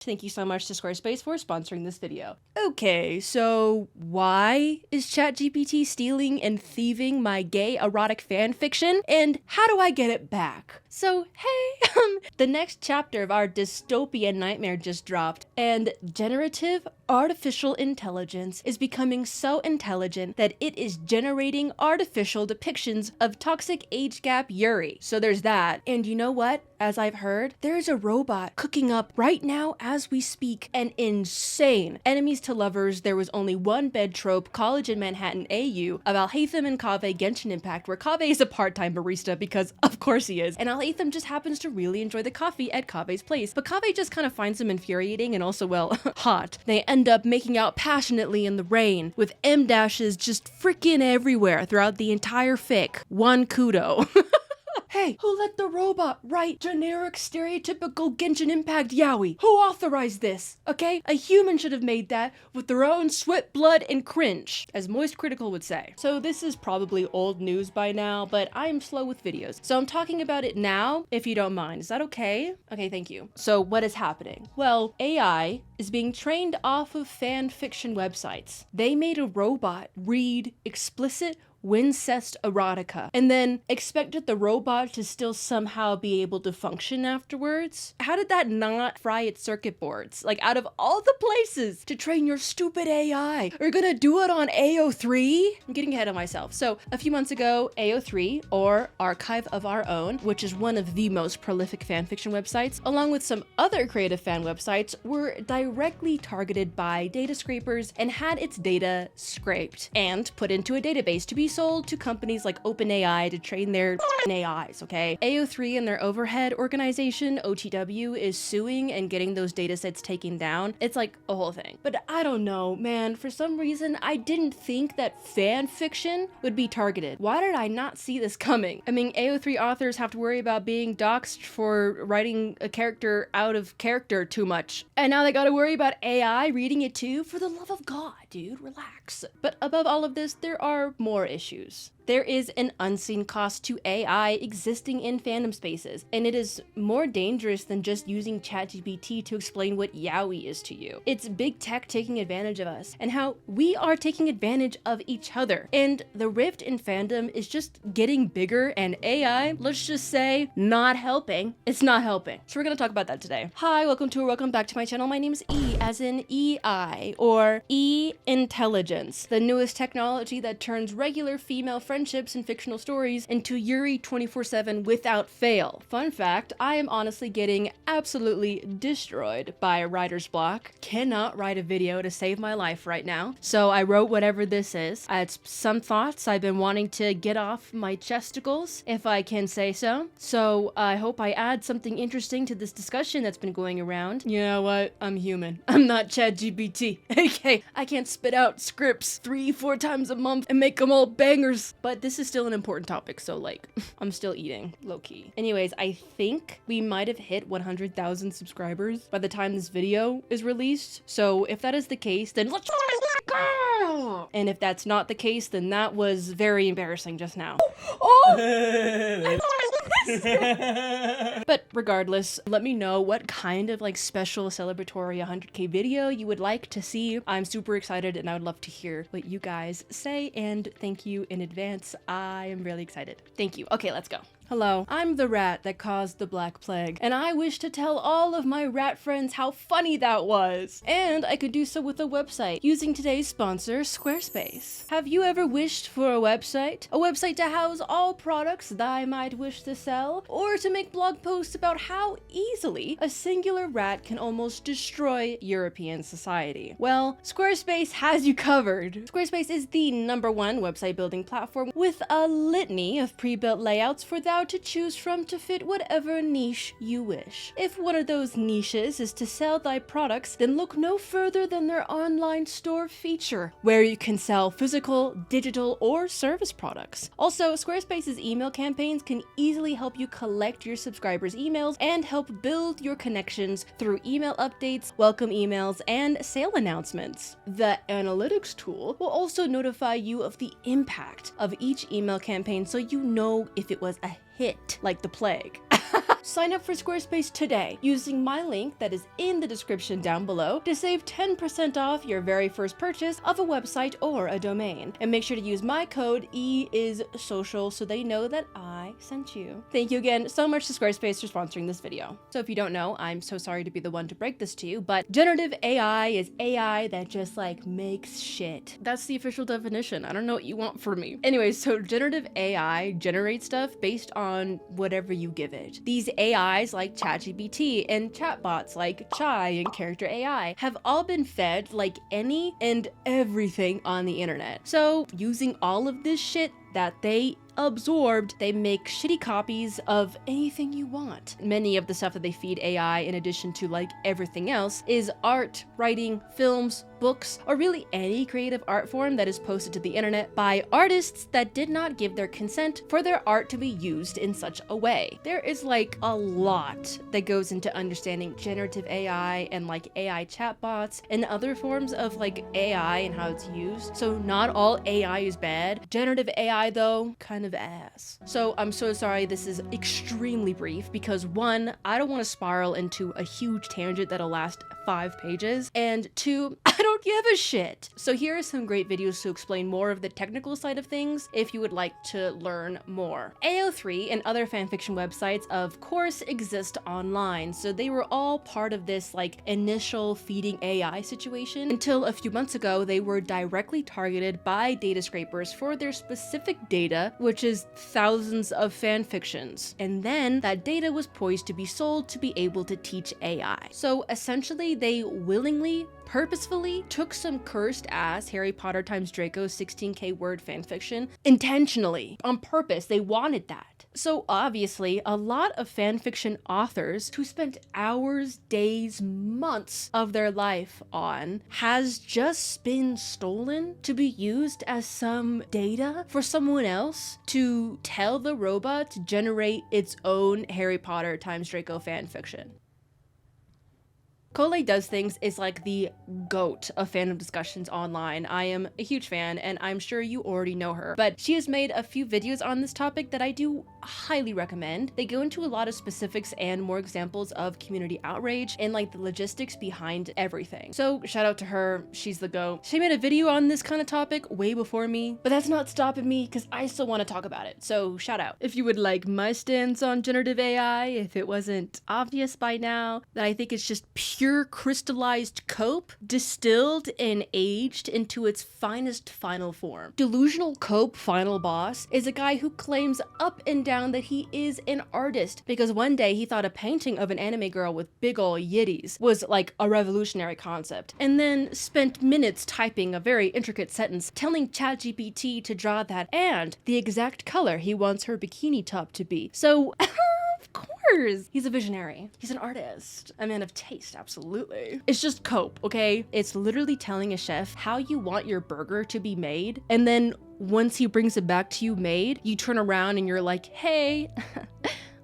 Thank you so much to Squarespace for sponsoring this video. Okay, so why is ChatGPT stealing and thieving my gay erotic fan fiction? And how do I get it back? So, hey, the next chapter of our dystopian nightmare just dropped, and generative artificial intelligence is becoming so intelligent that it is generating artificial depictions of toxic age gap Yuri. So there's that. And you know what? As I've heard, there's a robot cooking up right now as we speak an insane enemies to lovers. There was only one bed trope, college in Manhattan AU, of Alhaitham and Kaveh Genshin Impact, where Kaveh is a part-time barista because of course he is, and Alhaitham just happens to really enjoy the coffee at Kaveh's place. But Kaveh just kind of finds him infuriating and also, well, hot. They end up making out passionately in the rain, with M dashes just freaking everywhere throughout the entire fic. One kudo. Hey, who let the robot write generic stereotypical Genshin Impact yaoi? Who authorized this? Okay? A human should have made that with their own sweat, blood, and cringe, as Moist Critical would say. So this is probably old news by now, but I'm slow with videos. So I'm talking about it now, if you don't mind. Is that okay? Okay, thank you. So what is happening? Well, AI is being trained off of fan fiction websites. They made a robot read explicit Wincest erotica, and then expected the robot to still somehow be able to function afterwards? How did that not fry its circuit boards? Like, out of all the places to train your stupid AI, are you gonna do it on AO3? I'm getting ahead of myself. So, a few months ago, AO3, or Archive of Our Own, which is one of the most prolific fanfiction websites, along with some other creative fan websites, were directly targeted by data scrapers and had its data scraped and put into a database to be sold to companies like OpenAI to train their AIs, okay? AO3 and their overhead organization, OTW, is suing and getting those datasets taken down. It's like a whole thing. But I don't know, man. For some reason, I didn't think that fan fiction would be targeted. Why did I not see this coming? I mean, AO3 authors have to worry about being doxxed for writing a character out of character too much. And now they gotta worry about AI reading it too? For the love of God, dude, relax. But above all of this, there are more issues. There is an unseen cost to AI existing in fandom spaces, and it is more dangerous than just using ChatGPT to explain what yaoi is to you. It's big tech taking advantage of us, and how we are taking advantage of each other. And the rift in fandom is just getting bigger, and AI, let's just say, not helping. It's not helping. So we're gonna talk about that today. Hi, welcome back to my channel. My name is E, as in EI, or E-Intelligence, the newest technology that turns regular female friendships and fictional stories into Yuri 24/7 without fail. Fun fact, I am honestly getting absolutely destroyed by writer's block. Cannot write a video to save my life right now. So I wrote whatever this is. It's some thoughts I've been wanting to get off my chesticles, if I can say so. So I hope I add something interesting to this discussion that's been going around. You know what? I'm human. I'm not ChatGPT. Okay, I can't spit out scripts 3-4 times a month and make them all bangers. But this is still an important topic, so like, I'm still eating, low-key. Anyways, I think we might have hit 100,000 subscribers by the time this video is released. So if that is the case, then let's go! And if that's not the case, then that was very embarrassing just now. Oh! But regardless, let me know what kind of like special celebratory 100K video you would like to see. I'm super excited and I would love to hear what you guys say, and thank you in advance. I am really excited. Thank you. Okay, let's go. Hello, I'm the rat that caused the Black Plague, and I wish to tell all of my rat friends how funny that was. And I could do so with a website, using today's sponsor, Squarespace. Have you ever wished for a website? A website to house all products that I might wish to sell? Or to make blog posts about how easily a singular rat can almost destroy European society? Well, Squarespace has you covered. Squarespace is the #1 website building platform with a litany of pre-built layouts for thou to choose from to fit whatever niche you wish. If one of those niches is to sell thy products, then look no further than their online store feature, where you can sell physical, digital, or service products. Also, Squarespace's email campaigns can easily help you collect your subscribers' emails and help build your connections through email updates, welcome emails, and sale announcements. The analytics tool will also notify you of the impact of each email campaign so you know if it was a hit like the plague. Sign up for Squarespace today using my link that is in the description down below to save 10% off your very first purchase of a website or a domain. And make sure to use my code EISSOCIAL so they know that I sent you. Thank you again so much to Squarespace for sponsoring this video. So if you don't know, I'm so sorry to be the one to break this to you, but generative AI is AI that just like makes shit. That's the official definition. I don't know what you want from me. Anyways, so generative AI generates stuff based on whatever you give it. These AIs like ChatGPT and chatbots like Chai and Character AI have all been fed like any and everything on the internet. So using all of this shit that they absorbed, they make shitty copies of anything you want. Many of the stuff that they feed AI, in addition to like everything else, is art, writing, films, books, or really any creative art form that is posted to the internet by artists that did not give their consent for their art to be used in such a way. There is like a lot that goes into understanding generative AI and like AI chatbots and other forms of like AI and how it's used. So not all AI is bad. Generative AI though, kind of ass. So I'm so sorry this is extremely brief because one, I don't want to spiral into a huge tangent that'll last 5 pages, and 2, I don't give a shit. So here are some great videos to explain more of the technical side of things if you would like to learn more. AO3 and other fanfiction websites of course exist online, so they were all part of this like initial feeding AI situation until a few months ago they were directly targeted by data scrapers for their specific data, which is thousands of fanfictions. And then that data was poised to be sold to be able to teach AI. So essentially they willingly, purposefully took some cursed ass Harry Potter times Draco 16k word fanfiction intentionally, on purpose. They wanted that. So obviously a lot of fanfiction authors who spent hours, days, months of their life on has just been stolen to be used as some data for someone else to tell the robot to generate its own Harry Potter times Draco fanfiction. Coley Does Things is like the GOAT of fandom discussions online. I am a huge fan and I'm sure you already know her, but she has made a few videos on this topic that I do highly recommend. They go into a lot of specifics and more examples of community outrage and like the logistics behind everything. So shout out to her, she's the GOAT. She made a video on this kind of topic way before me, but that's not stopping me because I still want to talk about it. So shout out. If you would like my stance on generative AI, if it wasn't obvious by now, that I think it's just pure crystallized cope distilled and aged into its finest final form. Delusional cope final boss is a guy who claims up and down that he is an artist because one day he thought a painting of an anime girl with big ol' yitties was like a revolutionary concept, and then spent minutes typing a very intricate sentence telling ChatGPT to draw that and the exact color he wants her bikini top to be. So of course, he's a visionary. He's an artist. A man of taste, absolutely. It's just cope, okay? It's literally telling a chef how you want your burger to be made, and then once he brings it back to you made, you turn around and you're like, hey,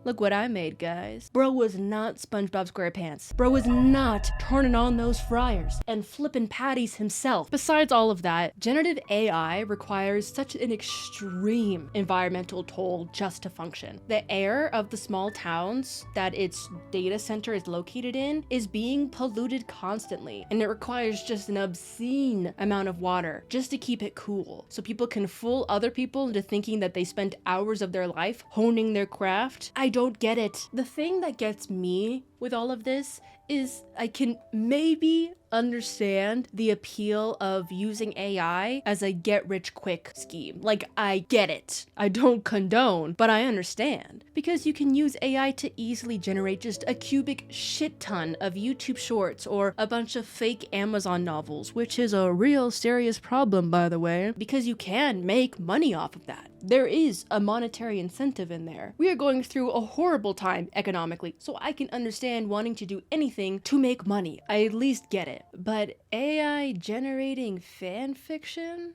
look what I made, guys. Bro was not SpongeBob SquarePants. Bro was not turning on those fryers and flipping patties himself. Besides all of that, generative AI requires such an extreme environmental toll just to function. The air of the small towns that its data center is located in is being polluted constantly, and it requires just an obscene amount of water just to keep it cool, so people can fool other people into thinking that they spent hours of their life honing their craft. I don't get it. The thing that gets me with all of this is I can maybe understand the appeal of using AI as a get-rich-quick scheme. Like, I get it. I don't condone, but I understand. Because you can use AI to easily generate just a cubic shit ton of YouTube shorts or a bunch of fake Amazon novels, which is a real serious problem, by the way, because you can make money off of that. There is a monetary incentive in there. We are going through a horrible time economically, so I can understand wanting to do anything to make money. I at least get it. But AI generating fan fiction?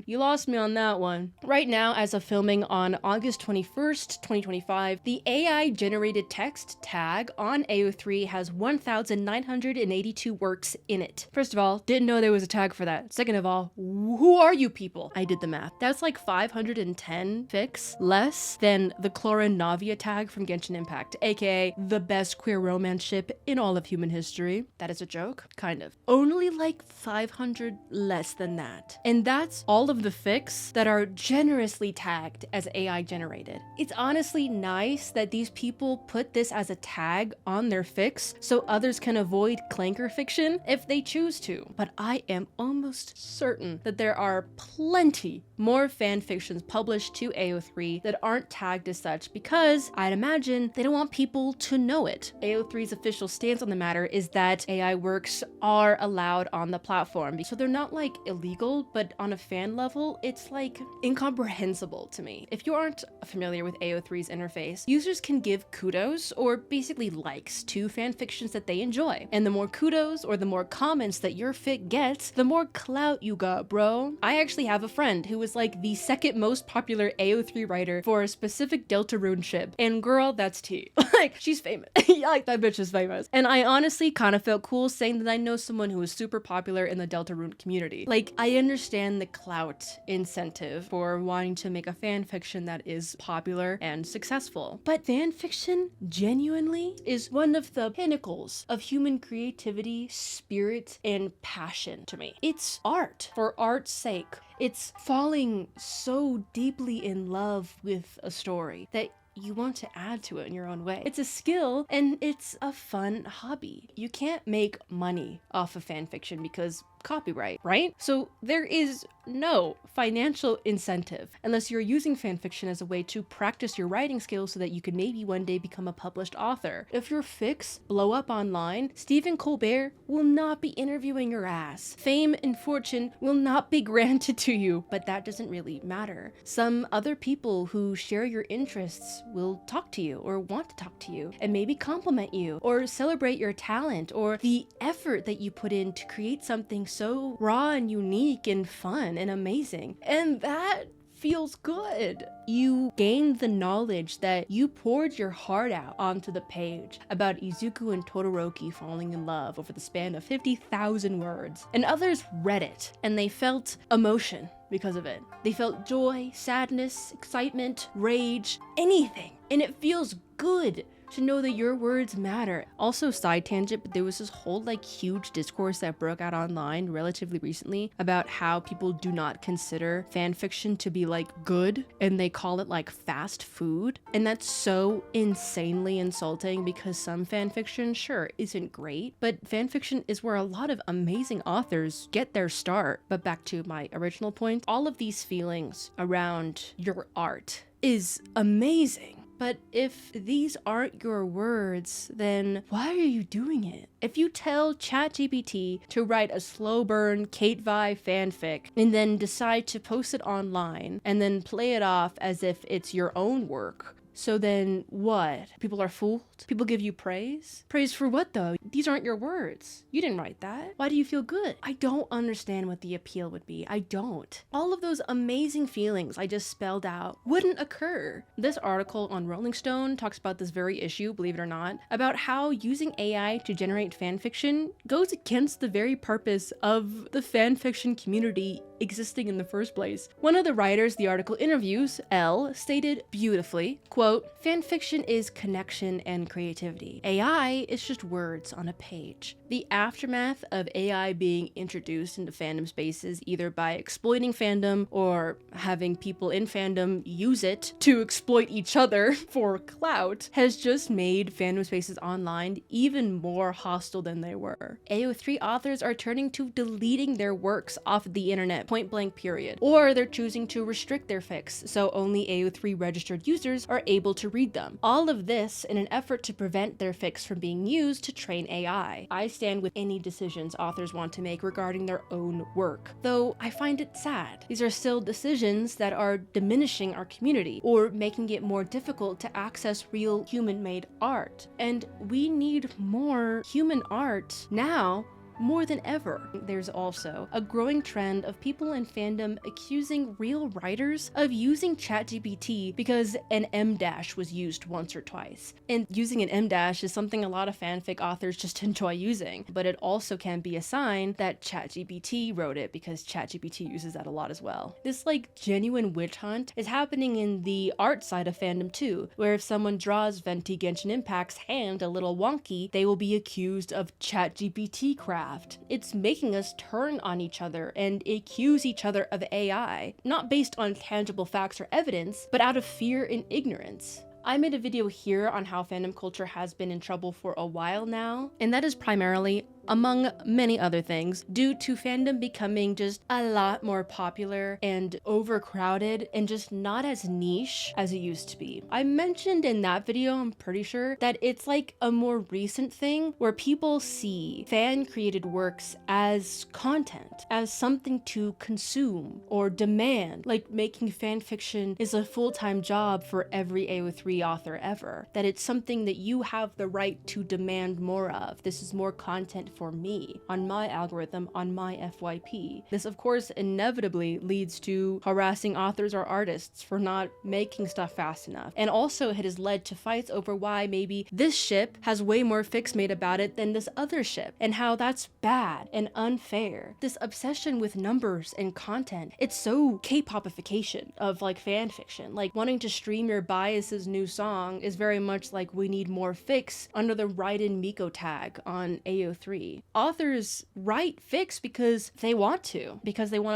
You lost me on that one. Right now, as of filming on August 21st, 2025, the AI generated text tag on AO3 has 1,982 works in it. First of all, didn't know there was a tag for that. Second of all, who are you people? I did the math. That's like 510 fics less than the Clara Navia tag from Genshin Impact, aka the best queer romance ship in all of human history. That is a joke? Kind of. Only like 500 less than that. And that's all of the fics that are generously tagged as AI generated. It's honestly nice that these people put this as a tag on their fics so others can avoid clanker fiction if they choose to. But I am almost certain that there are plenty more fan fictions published to AO3 that aren't tagged as such because I'd imagine they don't want people to know it. AO3's official stance on the matter is that AI works are allowed on the platform. So they're not like illegal, but on a fan level, it's like incomprehensible to me. If you aren't familiar with AO3's interface, users can give kudos or basically likes to fan fictions that they enjoy. And the more kudos or the more comments that your fic gets, the more clout you got, bro. I actually have a friend who was like the second most popular AO3 writer for a specific Deltarune ship. And girl, that's tea. Like, she's famous. Like, that bitch is famous. And I honestly kind of felt cool saying that I know someone who is super popular in the Deltarune community. Like, I understand the clout incentive for wanting to make a fan fiction that is popular and successful. But fan fiction genuinely is one of the pinnacles of human creativity, spirit, and passion to me. It's art for art's sake. It's falling so deeply in love with a story that you want to add to it in your own way. It's a skill and it's a fun hobby. You can't make money off of fan fiction because copyright, right? So there is no financial incentive unless you're using fanfiction as a way to practice your writing skills so that you can maybe one day become a published author. If your fics blow up online, Stephen Colbert will not be interviewing your ass. Fame and fortune will not be granted to you, but that doesn't really matter. Some other people who share your interests will talk to you or want to talk to you and maybe compliment you or celebrate your talent or the effort that you put in to create something so raw and unique and fun and amazing. And that feels good. You gain the knowledge that you poured your heart out onto the page about Izuku and Todoroki falling in love over the span of 50,000 words. And others read it and they felt emotion because of it. They felt joy, sadness, excitement, rage, anything. And it feels good to know that your words matter. Also, side tangent, but there was this whole like huge discourse that broke out online relatively recently about how people do not consider fan fiction to be like good and they call it like fast food. And that's so insanely insulting because some fan fiction, sure, isn't great, but fan fiction is where a lot of amazing authors get their start. But back to my original point, all of these feelings around your art is amazing. But if these aren't your words, then why are you doing it? If you tell ChatGPT to write a slow burn Kate Vi fanfic and then decide to post it online and then play it off as if it's your own work, so then what? People are fooled? People give you praise? Praise for what though? These aren't your words. You didn't write that. Why do you feel good? I don't understand what the appeal would be. I don't. All of those amazing feelings I just spelled out wouldn't occur. This article on Rolling Stone talks about this very issue, believe it or not, about how using AI to generate fanfiction goes against the very purpose of the fanfiction community existing in the first place. One of the writers the article interviews, Elle, stated beautifully, quote, "Fanfiction is connection and creativity. AI is just words on a page. The aftermath of AI being introduced into fandom spaces either by exploiting fandom or having people in fandom use it to exploit each other for clout has just made fandom spaces online even more hostile than they were. AO3 authors are turning to deleting their works off the internet, point blank period, or they're choosing to restrict their fics so only AO3 registered users are able to read them. All of this in an effort to prevent their fics from being used to train AI. I stand with any decisions authors want to make regarding their own work, though I find it sad. These are still decisions that are diminishing our community or making it more difficult to access real human-made art. And we need more human art now more than ever. There's also a growing trend of people in fandom accusing real writers of using ChatGPT because an M dash was used once or twice. And using an M dash is something a lot of fanfic authors just enjoy using, but it also can be a sign that ChatGPT wrote it because ChatGPT uses that a lot as well. This like genuine witch hunt is happening in the art side of fandom too, where if someone draws Venti Genshin Impact's hand a little wonky, they will be accused of ChatGPT craft. It's making us turn on each other and accuse each other of AI, not based on tangible facts or evidence, but out of fear and ignorance. I made a video here on how fandom culture has been in trouble for a while now, and that is primarily, among many other things, due to fandom becoming just a lot more popular and overcrowded and just not as niche as it used to be. I mentioned in that video, I'm pretty sure, that it's like a more recent thing where people see fan-created works as content, as something to consume or demand, like making fanfiction is a full-time job for every AO3 author ever, that it's something that you have the right to demand more of. This is more content for me, on my algorithm, on my FYP. This of course inevitably leads to harassing authors or artists for not making stuff fast enough. And also it has led to fights over why maybe this ship has way more fics made about it than this other ship, and how that's bad and unfair. This obsession with numbers and content, it's so K-popification of like fan fiction. Like wanting to stream your bias's new song is very much like we need more fics under the Raiden Miko tag on AO3. Authors write fics because they want to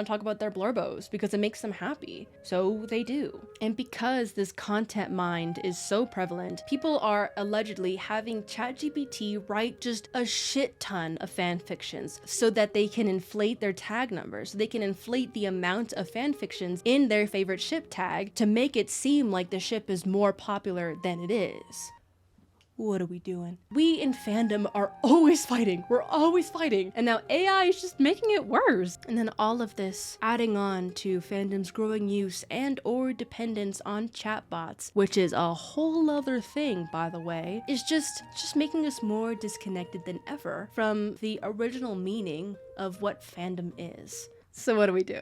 talk about their blurbos, because it makes them happy. So they do. And because this content mind is so prevalent, people are allegedly having ChatGPT write just a shit ton of fan fictions so that they can inflate their tag numbers. So they can inflate the amount of fan fictions in their favorite ship tag to make it seem like the ship is more popular than it is. What are we doing? We in fandom are always fighting. We're always fighting. And now AI is just making it worse. And then all of this adding on to fandom's growing use and or dependence on chatbots, which is a whole other thing, by the way, is just making us more disconnected than ever from the original meaning of what fandom is. So what do we do?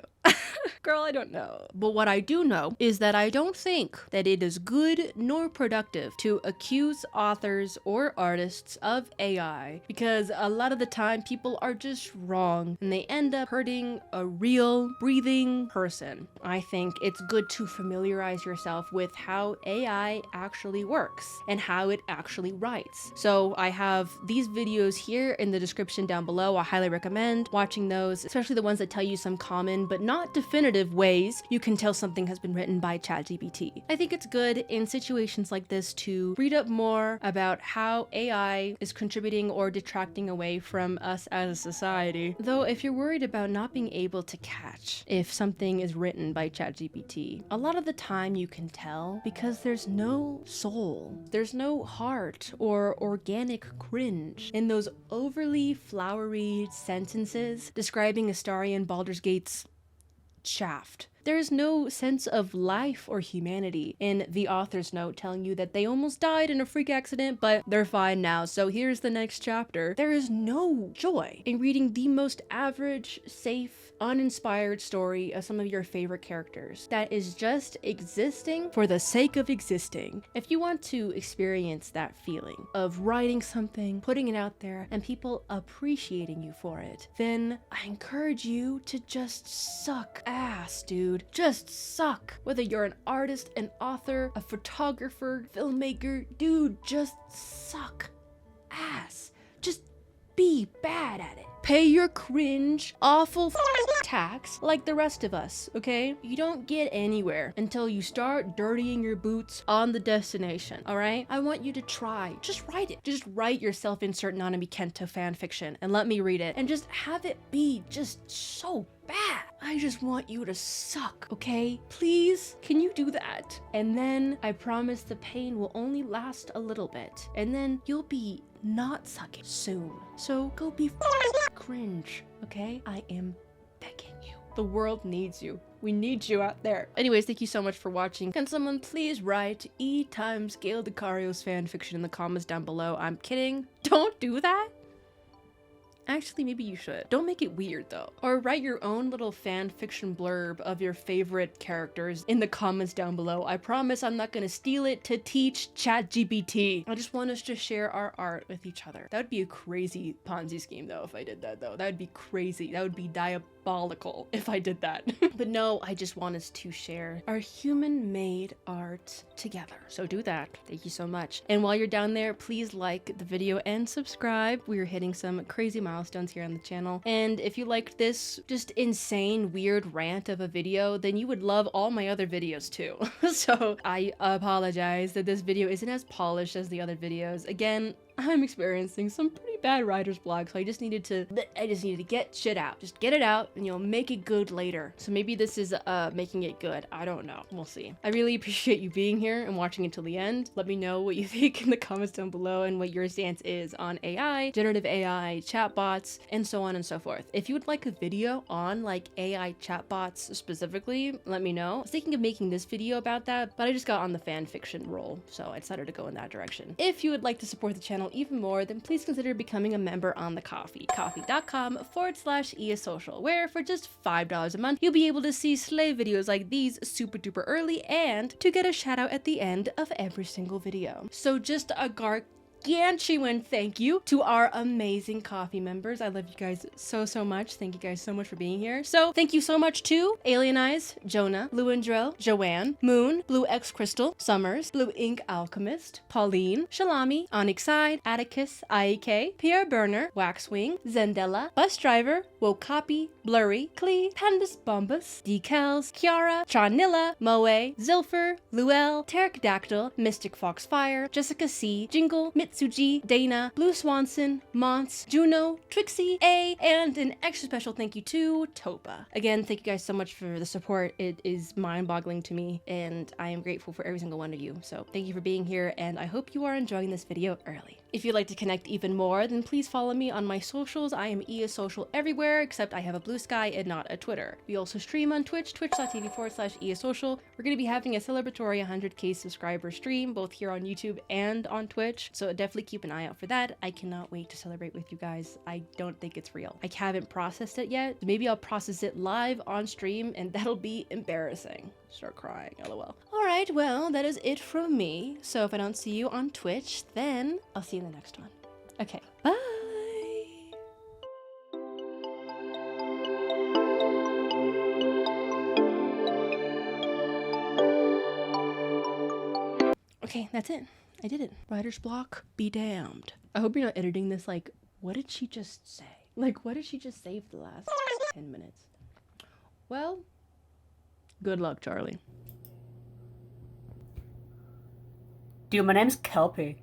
Girl, I don't know. But what I do know is that I don't think that it is good nor productive to accuse authors or artists of AI, because a lot of the time people are just wrong and they end up hurting a real, breathing person. I think it's good to familiarize yourself with how AI actually works and how it actually writes. So I have these videos here in the description down below. I highly recommend watching those, especially the ones that tell you some common but not definitive ways you can tell something has been written by ChatGPT. I think it's good in situations like this to read up more about how AI is contributing or detracting away from us as a society. Though if you're worried about not being able to catch if something is written by ChatGPT, a lot of the time you can tell because there's no soul, there's no heart or organic cringe in those overly flowery sentences describing Astarion Baldur's Gate's shaft. There is no sense of life or humanity in the author's note telling you that they almost died in a freak accident, but they're fine now, so here's the next chapter. There is no joy in reading the most average, safe, uninspired story of some of your favorite characters that is just existing for the sake of existing. If you want to experience that feeling of writing something, putting it out there, and people appreciating you for it, then I encourage you to just suck ass, dude. Just suck. Whether you're an artist, an author, a photographer, filmmaker, dude, just suck ass. Just be bad at it. Pay your cringe, awful tax like the rest of us, okay? You don't get anywhere until you start dirtying your boots on the destination, all right? I want you to try. Just write it. Just write your self-insert Nanami Kento fanfiction and let me read it and just have it be just so bad. I just want you to suck, okay? Please, can you do that? And then I promise the pain will only last a little bit, and then you'll be not sucking soon. So go be cringe, okay? I am begging you. The world needs you. We need you out there. Anyways, thank you so much for watching. Can someone please write E times Gale Decario's fanfiction in the comments down below? I'm kidding. Don't do that. Actually, maybe you should. Don't make it weird though. Or write your own little fan fiction blurb of your favorite characters in the comments down below. I promise I'm not gonna steal it to teach ChatGPT. I just want us to share our art with each other. That would be a crazy Ponzi scheme though if I did that though. That would be crazy. That would be diabolical if I did that. But no, I just want us to share our human-made art together. So do that. Thank you so much. And while you're down there, please like the video and subscribe. We are hitting some crazy milestones here on the channel. And if you liked this just insane, weird rant of a video, then you would love all my other videos too. So I apologize that this video isn't as polished as the other videos. Again, I'm experiencing some pretty bad writer's block, so I just needed to get shit out. Just get it out and you'll make it good later. So maybe this is making it good. I don't know. We'll see. I really appreciate you being here and watching until the end. Let me know what you think in the comments down below and what your stance is on AI, generative AI, chatbots, and so on and so forth. If you would like a video on like AI chatbots specifically, let me know. I was thinking of making this video about that, but I just got on the fan fiction roll, so I decided to go in that direction. If you would like to support the channel even more, then please consider becoming a member on the Ko-fi. Ko-fi.com/easocial, where for just $5 a month, you'll be able to see slay videos like these super duper early and to get a shout out at the end of every single video. So just a gargantuan thank you to our amazing Ko-fi members. I love you guys so much. Thank you guys so much for being here. So thank you so much to Alien Eyes, Jonah, Blue and Drill, Joanne, Moon, Blue X Crystal, Summers, Blue Ink Alchemist, Pauline, Shalami, Onyx Side, Atticus, IEK, Pierre Burner, Waxwing, Zendella, Bus Driver, Wokapi, Blurry, Klee, Pandus Bombus, Decals, Kiara, Charnilla, Moe, Zilfer, Luel, Pterodactyl, Mystic Foxfire, Jessica C, Jingle, Mitsuji, Dana, Blue Swanson, Mons, Juno, Trixie, A, and an extra special thank you to Topa. Again, thank you guys so much for the support. It is mind-boggling to me, and I am grateful for every single one of you. So thank you for being here, and I hope you are enjoying this video early. If you'd like to connect even more, then please follow me on my socials. I am easocial everywhere, except I have a blue sky and not a Twitter. We also stream on Twitch, twitch.tv/easocial. We're going to be having a celebratory 100k subscriber stream, both here on YouTube and on Twitch, so definitely keep an eye out for that. I cannot wait to celebrate with you guys. I don't think it's real. I haven't processed it yet. Maybe I'll process it live on stream, and that'll be embarrassing. Start crying, lol. Alright, well, that is it from me. So if I don't see you on Twitch, then I'll see you in the next one. Okay, bye! Okay, that's it. I did it. Writer's block, be damned. I hope you're not editing this like, what did she just say? Like, what did she just say for the last 10 minutes? Well, good luck, Charlie. Dude, my name's Kelpie.